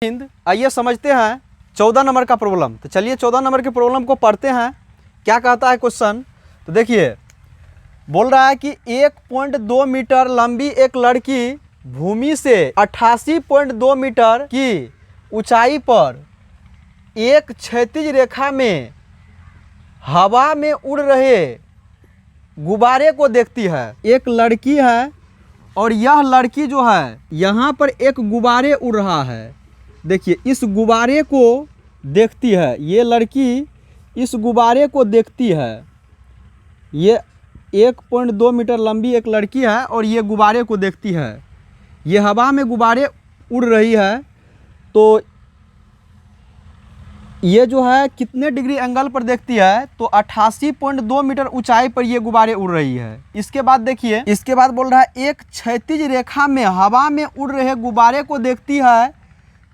हिंद। आइए समझते हैं 14 नंबर का प्रॉब्लम। तो चलिए 14 नंबर के प्रॉब्लम को पढ़ते हैं। क्या कहता है क्वेश्चन, तो देखिए बोल रहा है कि 1.2 मीटर लंबी एक लड़की भूमि से 88.2 मीटर की ऊंचाई पर एक क्षैतिज रेखा में हवा में उड़ रहे गुब्बारे को देखती है। एक लड़की है और यह लड़की जो है यहाँ पर एक गुब्बारे उड़ रहा है। देखिए इस गुब्बारे को देखती है, ये लड़की इस गुब्बारे को देखती है। ये 1.2 मीटर लंबी एक लड़की है और ये गुब्बारे को देखती है। ये हवा में गुब्बारे उड़ रही है, तो ये जो है कितने डिग्री एंगल पर देखती है, तो 88.2 मीटर ऊंचाई पर ये गुब्बारे उड़ रही है। इसके बाद देखिए, इसके बाद बोल रहा है एक क्षैतिज रेखा में हवा में उड़ रहे गुब्बारे को देखती है।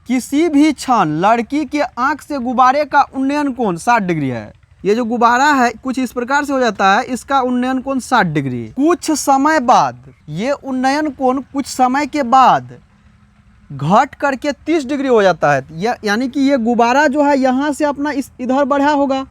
किसी भी क्षण लड़की के आंख से गुब्बारे का उन्नयन कोण 60 डिग्री है। ये जो गुब्बारा है कुछ इस प्रकार से हो जाता है, इसका उन्नयन कोण 60 डिग्री। कुछ समय बाद ये उन्नयन कोण कुछ समय के बाद घट करके 30 डिग्री हो जाता है। यानी कि ये गुब्बारा जो है यहाँ से अपना इधर बढ़ा होगा,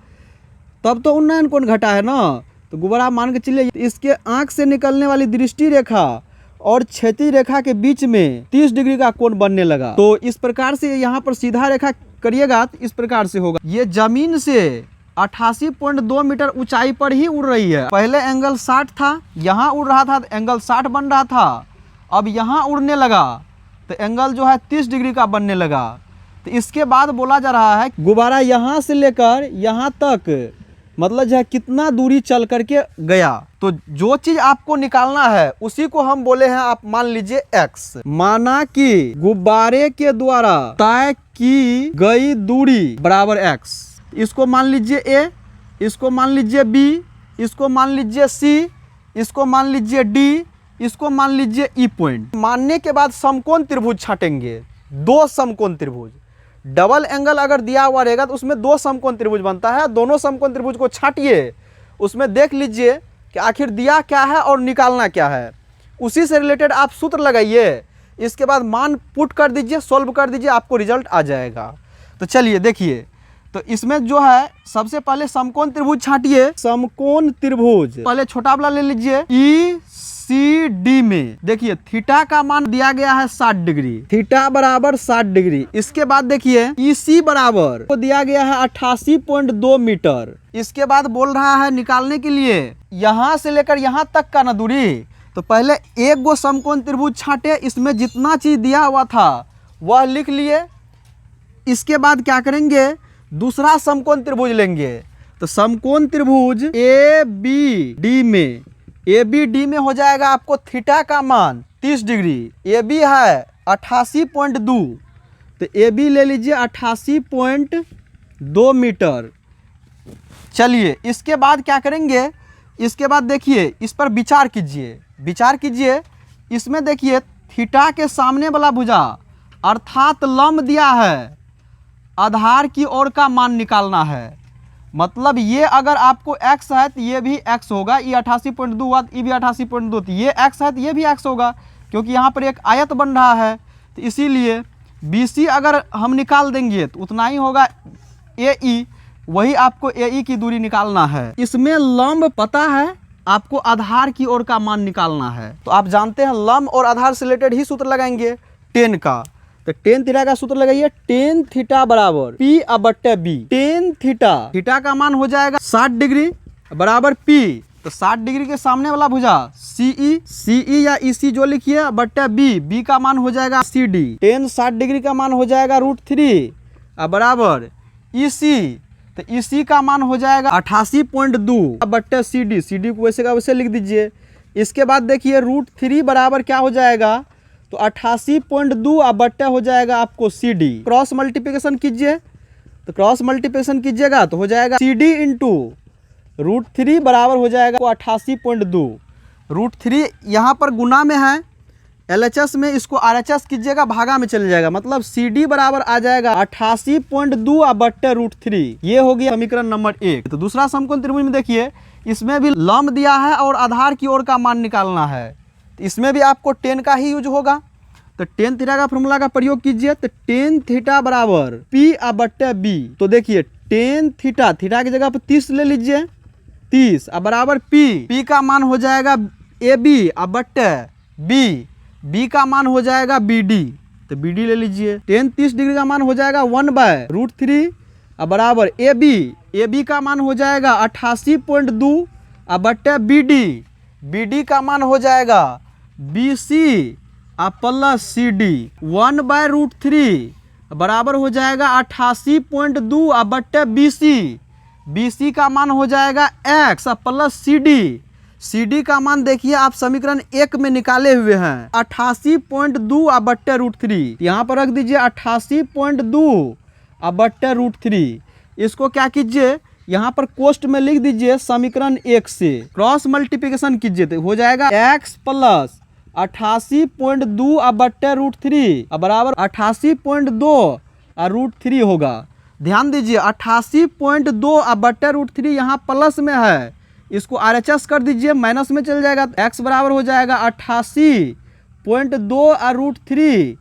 तब तो उन्नयन कोण घटा है ना। तो गुब्बारा मान के चलिए इसके आंख से निकलने वाली दृष्टि रेखा और क्षैतिज रेखा के बीच में 30 डिग्री का कोण बनने लगा। तो इस प्रकार से यहाँ पर सीधा रेखा करिएगा तो इस प्रकार से होगा। ये जमीन से 88.2 मीटर ऊंचाई पर ही उड़ रही है। पहले एंगल 60 था, यहाँ उड़ रहा था तो एंगल 60 बन रहा था। अब यहाँ उड़ने लगा तो एंगल जो है 30 डिग्री का बनने लगा। तो इसके बाद बोला जा रहा है गुब्बारा यहाँ से लेकर यहाँ तक मतलब जो है कितना दूरी चल करके गया। तो जो चीज आपको निकालना है उसी को हम बोले हैं, आप मान लीजिए x। माना कि गुब्बारे के द्वारा तय की गई दूरी बराबर x। इसको मान लीजिए a, इसको मान लीजिए b, इसको मान लीजिए c, इसको मान लीजिए d, इसको मान लीजिए E पॉइंट। मानने के बाद समकोण त्रिभुज छाटेंगे। दो समकोण त्रिभुज, डबल एंगल अगर दिया हुआ रहेगा तो उसमें दो समकोण त्रिभुज बनता है। दोनों समकोण त्रिभुज को छाटिए, उसमें देख लीजिए कि आखिर दिया क्या है और निकालना क्या है। उसी से रिलेटेड आप सूत्र लगाइए, इसके बाद मान पुट कर दीजिए, सॉल्व कर दीजिए, आपको रिजल्ट आ जाएगा। तो चलिए देखिए, तो इसमें जो है सबसे पहले समकोण त्रिभुज छाटिए। समकोण त्रिभुज पहले छोटा वाला ले लीजिए। ECD में देखिए थीटा का मान दिया गया है 60 डिग्री, थीटा बराबर 60 डिग्री। इसके बाद देखिए EC बराबर को दिया गया है 88.2 मीटर। इसके बाद बोल रहा है निकालने के लिए यहाँ से लेकर यहाँ तक का ना दूरी। तो पहले एक गो समकोण त्रिभुज छाटे, इसमें जितना चीज दिया हुआ था वह लिख लिए। इसके बाद क्या करेंगे, दूसरा समकोण त्रिभुज लेंगे। तो समकोण त्रिभुज ABD में, ABD में हो जाएगा आपको थीटा का मान 30 डिग्री। AB है 88.2, तो AB ले लीजिए 88.2 मीटर। चलिए इसके बाद क्या करेंगे, इसके बाद देखिए इस पर विचार कीजिए, विचार कीजिए। इसमें देखिए थीटा के सामने वाला भुजा अर्थात लंब दिया है, आधार की ओर का मान निकालना है। मतलब ये अगर आपको x है तो ये भी x होगा। ये 88.2 हुआ तो ये भी 88.2, तो ये x है तो ये भी x होगा, क्योंकि यहाँ पर एक आयत बन रहा है। तो इसीलिए BC अगर हम निकाल देंगे तो उतना ही होगा AE, वही आपको AE की दूरी निकालना है। इसमें लंब पता है, आपको आधार की ओर का मान निकालना है। तो आप जानते हैं लंब और आधार से रिलेटेड ही सूत्र लगाएंगे टेन का। तो टेन थीटा का सूत्र लगाइए, टेन थीटा बराबर P/B। टेन थीटा, थीटा का मान हो जाएगा 60 डिग्री बराबर P। तो 60 डिग्री के सामने वाला भुजा CE या EC जो लिखिए बट्टे B का मान हो जाएगा CD। टेन 60 डिग्री का मान हो जाएगा √3 बराबर EC। तो EC का मान हो जाएगा 88.2 बट्टे CD को वैसे का वैसे लिख दीजिए। इसके बाद देखिए √3 बराबर क्या हो जाएगा, तो 88.2 बट्टा हो जाएगा आपको CD। क्रॉस मल्टीप्लिकेशन कीजिए, तो क्रॉस मल्टीप्लिकेशन कीजिएगा तो हो जाएगा CD इंटू √3 बराबर हो जाएगा 88.2। √3 यहाँ पर गुना में है, LHS में इसको RHS कीजिएगा, भागा में चले जाएगा। मतलब CD बराबर आ जाएगा 88.2 बट्टे √3। ये हो गया समीकरण नंबर 1। तो दूसरा समकोण त्रिभुज में देखिए, इसमें भी लंब दिया है और आधार की ओर का मान निकालना है। इसमें भी आपको टेन का ही यूज होगा। तो टेन थीटा का फॉर्मूला का प्रयोग कीजिए। तो टेन थीटा बराबर पी आ बट्टे बी। तो देखिए टेन थीटा, थीटा की जगह पर 30 ले लीजिए, 30 अब बराबर पी का मान हो जाएगा ए बी अब बट्टे बी का मान हो जाएगा बी डी। तो बी डी ले लीजिए। टेन 30 डिग्री का मान हो जाएगा 1/√3 अब बराबर ए बी का मान हो जाएगा 88.2 अब बट्टे बी डी का मान हो जाएगा बी सी अब प्लस सी डी। 1/√3 बराबर हो जाएगा 88.2 अब बट्टे बी सी का मान हो जाएगा x प्लस सी डी का मान देखिए आप समीकरण 1 में निकाले हुए हैं 88.2 अब बट्टे √3। यहाँ पर रख दीजिए 88.2 अब बट्टे √3। इसको क्या कीजिए यहाँ पर कोष्ट में लिख दीजिए समीकरण 1 से क्रॉस मल्टीप्लिकेशन कीजिए तो हो जाएगा x प्लस 88.2 अब बट्टे √3 बराबर 88.2 √3 होगा। ध्यान दीजिए 88.2 अब बट्टे √3 यहाँ प्लस में है, इसको RHS कर दीजिए माइनस में चल जाएगा। x बराबर हो जाएगा 88.2 √3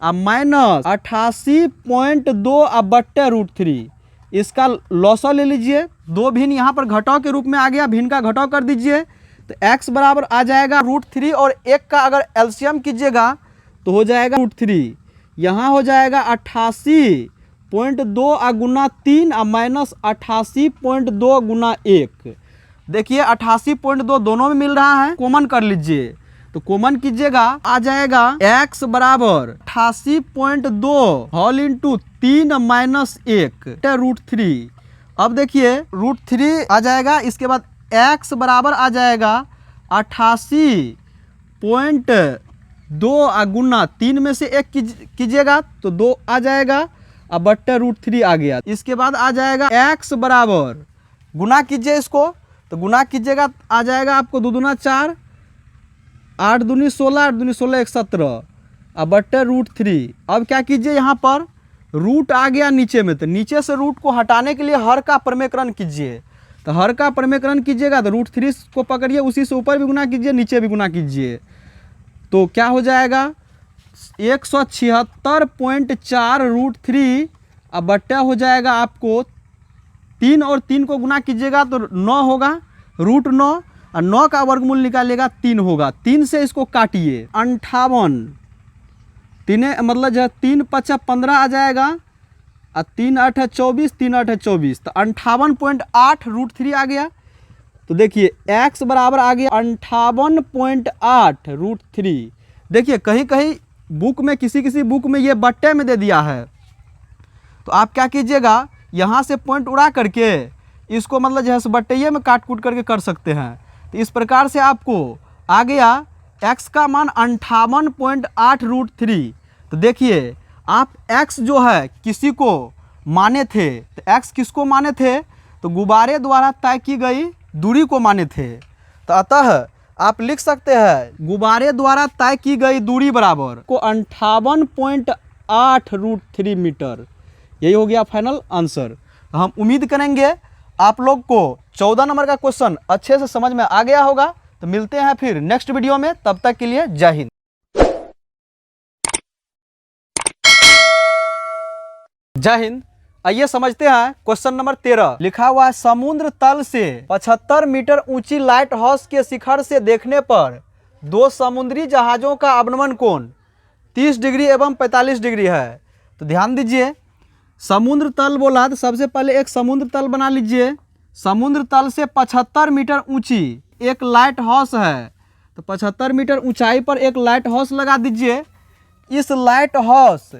अब माइनस 88.2 अब बट्टे √3। इसका लॉसा ले लीजिए, दो भिन्न यहाँ पर घटाव के रूप में आ गया, भिन्न का घटाव कर दीजिए तो x बराबर आ जाएगा √3 और 1 का अगर एलसीएम कीजिएगा तो हो जाएगा √3। यहाँ हो जाएगा 88.2 गुना 3 और माइनस 88.2 गुना 1। देखिए 88.2 दोनों में मिल रहा है, कॉमन कर लीजिए तो कॉमन कीजिएगा आ जाएगा x बराबर 88.2 होल इंटू 3 माइनस 1 √3। अब देखिए √3 आ जाएगा, इसके बाद x बराबर आ जाएगा 88.2 गुना 3 में से 1 कीजिएगा तो 2 आ जाएगा अब बट्टे √3 आ गया। इसके बाद आ जाएगा x बराबर गुना कीजिए इसको तो गुना कीजिएगा आ जाएगा आपको 2 दूना 4, 8 दूनी 16, 8 दूनी 16 1 17 अब बट्टे √3। अब क्या कीजिए यहाँ पर रूट आ गया नीचे में, तो नीचे से रूट को हटाने के लिए हर का प्रमेयकरण कीजिए। तो हर का प्रमेयकरण कीजिएगा तो √3 को पकड़िए, उसी से ऊपर भी गुना कीजिए नीचे भी गुना कीजिए तो क्या हो जाएगा 176.4 √3 अब बट्टा हो जाएगा आपको 3 और 3 को गुना कीजिएगा तो 9 होगा √9 और 9 का वर्गमूल निकालिएगा 3 होगा। 3 से इसको काटिए 58, 3 मतलब जो 3 5 15 आ जाएगा और 3 8 है 24, 3 8 है 24 तो 58.8 √3 आ गया। तो देखिए x बराबर आ गया 58.8 √3। देखिए कहीं कहीं बुक में किसी बुक में ये बट्टे में दे दिया है तो आप क्या कीजिएगा यहाँ से पॉइंट उड़ा करके इसको मतलब जो है बट्टे में काट कूट करके कर सकते हैं। तो इस प्रकार से आपको आ गया x का मान 58.8 √3। तो देखिए आप x जो है किसी को माने थे, तो x किसको माने थे तो गुब्बारे द्वारा तय की गई दूरी को माने थे। तो अतः आप लिख सकते हैं गुब्बारे द्वारा तय की गई दूरी बराबर को 58.8 √3 मीटर। यही हो गया फाइनल आंसर। हम उम्मीद करेंगे आप लोग को 14 नंबर का क्वेश्चन अच्छे से समझ में आ गया होगा। तो मिलते हैं फिर नेक्स्ट वीडियो में, तब तक के लिए जय हिंद। जय हिंद। आइए समझते हैं क्वेश्चन नंबर 13। लिखा हुआ है समुद्र तल से 75 मीटर ऊंची लाइट हाउस के शिखर से देखने पर दो समुद्री जहाजों का अवनमन कोण 30 डिग्री एवं 45 डिग्री है। तो ध्यान दीजिए समुद्र तल बोला तो सबसे पहले एक समुद्र तल बना लीजिए। समुद्र तल से 75 मीटर ऊंची एक लाइट हाउस है, तो 75 मीटर ऊंचाई पर एक लाइट हाउस लगा दीजिए। इस लाइट हाउस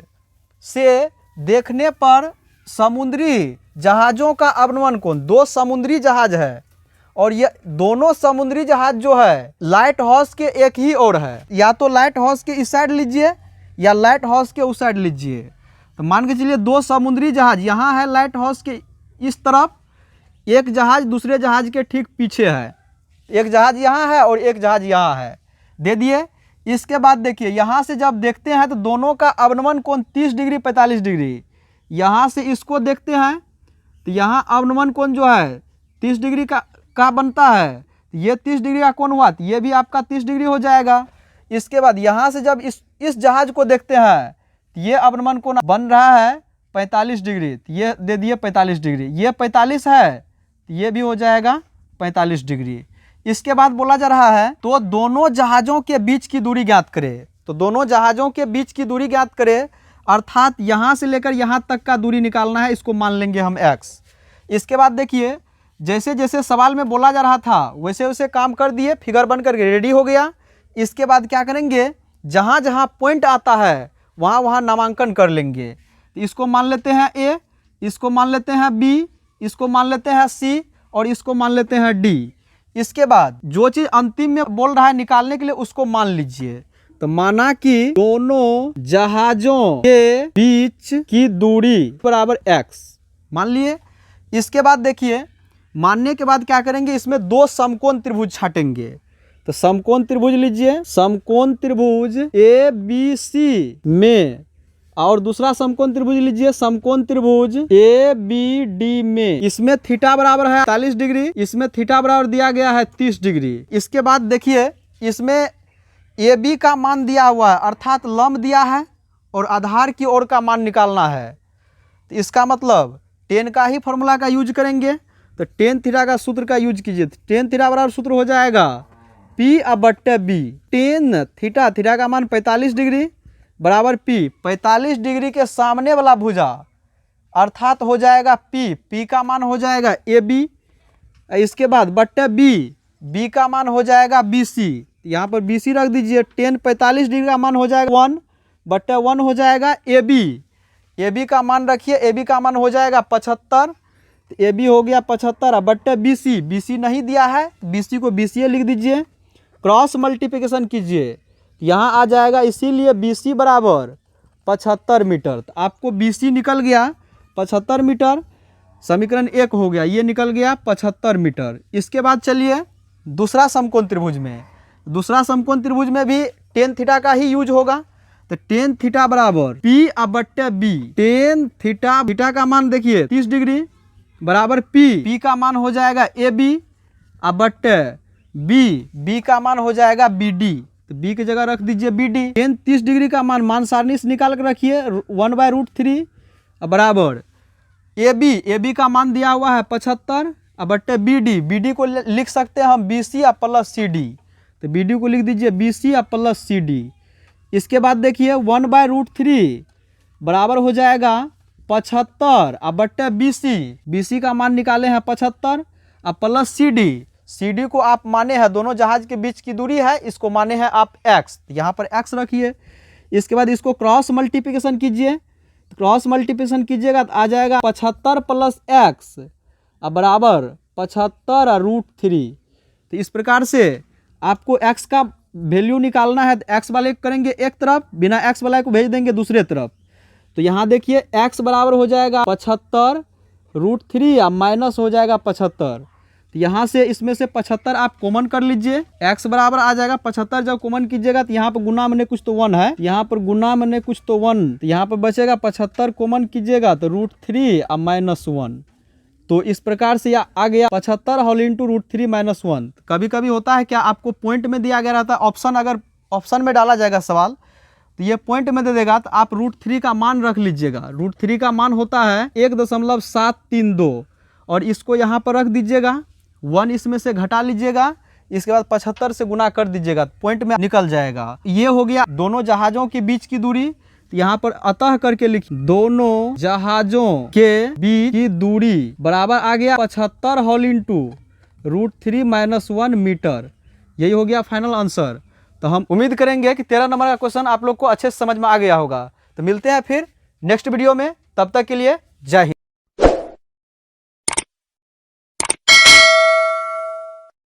से देखने पर समुद्री जहाज़ों का अवनमन कोण, दो समुद्री जहाज है और ये दोनों समुद्री जहाज जो है लाइट हाउस के एक ही ओर है, या तो लाइट हाउस के इस साइड लीजिए या लाइट हाउस के उस साइड लीजिए। तो मान के चलिए दो समुद्री जहाज यहाँ है लाइट हाउस के इस तरफ, एक जहाज दूसरे जहाज के ठीक पीछे है, एक जहाज यहाँ है और एक जहाज यहाँ है, दे दिए। इसके बाद देखिए यहाँ से जब देखते हैं तो दोनों का अवनमन कोण 30 डिग्री 45 डिग्री। यहाँ से इसको देखते हैं तो यहाँ अवनमन कोण जो है 30 डिग्री का बनता है, ये 30 डिग्री का कोण हुआ तो ये भी आपका 30 डिग्री हो जाएगा। इसके बाद यहाँ से जब इस जहाज को देखते हैं तो ये अवनमन कोण बन रहा है 45 डिग्री, तो ये दे दिए 45 डिग्री, ये 45 है तो ये भी हो जाएगा 45 डिग्री। इसके बाद बोला जा रहा है तो दोनों जहाज़ों के बीच की दूरी ज्ञात करें। तो दोनों जहाज़ों के बीच की दूरी ज्ञात करें, अर्थात यहाँ से लेकर यहाँ तक का दूरी निकालना है, इसको मान लेंगे हम x। इसके बाद देखिए जैसे जैसे सवाल में बोला जा रहा था वैसे वैसे काम कर दिए, फिगर बन करके रेडी हो गया। इसके बाद क्या करेंगे, जहाँ जहाँ पॉइंट आता है वहाँ वहाँ नामांकन कर लेंगे। तो इसको मान लेते हैं a, इसको मान लेते हैं b, इसको मान लेते हैं c और इसको मान लेते हैं d। इसके बाद जो चीज़ अंतिम में बोल रहा है निकालने के लिए उसको मान लीजिए। तो माना कि दोनों जहाज़ों के बीच की दूरी बराबर x मान लिए। इसके बाद देखिए मानने के बाद क्या करेंगे, इसमें दो समकोण त्रिभुज छाटेंगे। तो समकोण त्रिभुज लीजिए, समकोण त्रिभुज ABC में और दूसरा समकोण त्रिभुज लीजिए समकोण त्रिभुज ABD में। इसमें थीटा बराबर है 40 डिग्री, इसमें थीटा बराबर दिया गया है 30 डिग्री। इसके बाद देखिए इसमें AB का मान दिया हुआ है, अर्थात लंब दिया है और आधार की ओर का मान निकालना है। तो इसका मतलब टेन का ही फॉर्मूला का यूज करेंगे। तो टेन थीटा का सूत्र का यूज कीजिए। टेन थीटा बराबर सूत्र हो जाएगा P/B। टेन थीटा, थीटा का मान 45 डिग्री बराबर P, 45 डिग्री के सामने वाला भुजा अर्थात हो जाएगा P, P का मान हो जाएगा AB। इसके बाद बट्टे B, B का मान हो जाएगा BC। यहाँ पर BC रख दीजिए। टेन 45 डिग्री का मान हो जाएगा 1 बट्टे 1 हो जाएगा AB। AB का मान रखिए, AB का मान हो जाएगा 75। तो AB हो गया 75 बट्टे BC, BC नहीं दिया है BC को BCA लिख दीजिए। क्रॉस मल्टीप्लिकेशन कीजिए, यहाँ आ जाएगा, इसीलिए BC बराबर 75 मीटर। तो आपको BC निकल गया 75 मीटर, समीकरण 1 हो गया, ये निकल गया 75 मीटर। इसके बाद चलिए दूसरा समकोण त्रिभुज में। दूसरा समकोण त्रिभुज में भी टेन थीटा का ही यूज होगा। तो टेन थीटा बराबर P/B। टेन थीटा, थीटा का मान देखिए 30 डिग्री बराबर P का मान हो जाएगा AB/B, B का मान हो जाएगा BD। तो B की जगह रख दीजिए BD। टेन 30 डिग्री का मान सारणी से निकाल कर रखिए 1/√3 बराबर AB का मान दिया हुआ है 75 बट्टे BD को लिख सकते हैं हम BC प्लस CD। तो BD को लिख दीजिए BC प्लस CD। इसके बाद देखिए 1/√3 बराबर हो जाएगा 75 बट्टे BC का मान निकाले हैं 75 प्लस CD को आप माने हैं दोनों जहाज के बीच की दूरी है, इसको माने हैं आप x। यहाँ पर x रखिए। इसके बाद इसको क्रॉस मल्टीप्लिकेशन कीजिए। क्रॉस मल्टीप्लिकेशन कीजिएगा तो आ जाएगा 75 प्लस x बराबर 75√3। तो इस प्रकार से आपको x का वैल्यू निकालना है। तो x वाले करेंगे एक तरफ, बिना x वाले को भेज देंगे दूसरे तरफ। तो यहाँ देखिए x बराबर हो जाएगा 75√3 और माइनस हो जाएगा 75। तो यहाँ से इसमें से 75 आप कॉमन कर लीजिए, x बराबर आ जाएगा 75। जब कॉमन कीजिएगा तो यहाँ पर गुना मैंने कुछ तो 1 है, यहाँ पर गुना मैंने कुछ तो 1, तो यहाँ पर बचेगा 75 कॉमन कीजिएगा तो √3 और -1। तो इस प्रकार से यह आ गया 75 होल इंटू √3 -1। कभी कभी होता है क्या, आपको पॉइंट में दिया गया रहता है ऑप्शन, अगर ऑप्शन में डाला जाएगा सवाल तो ये पॉइंट में दे देगा, तो आप √3 का मान रख लीजिएगा। √3 का मान होता है 1.732 और इसको यहाँ पर रख दीजिएगा, 1 इसमें से घटा लीजिएगा। इसके बाद 75 से गुना कर दीजिएगा, पॉइंट में निकल जाएगा। ये हो गया दोनों जहाज़ों के बीच की दूरी। तो यहाँ पर अतः करके लिखिए दोनों जहाज़ों के बीच की दूरी बराबर आ गया 75 होल इंटू √3 -1 मीटर। यही हो गया फाइनल आंसर। तो हम उम्मीद करेंगे कि 13 नंबर का क्वेश्चन आप लोग को अच्छे से समझ में आ गया होगा। तो मिलते हैं फिर नेक्स्ट वीडियो में, तब तक के लिए जय हिंद।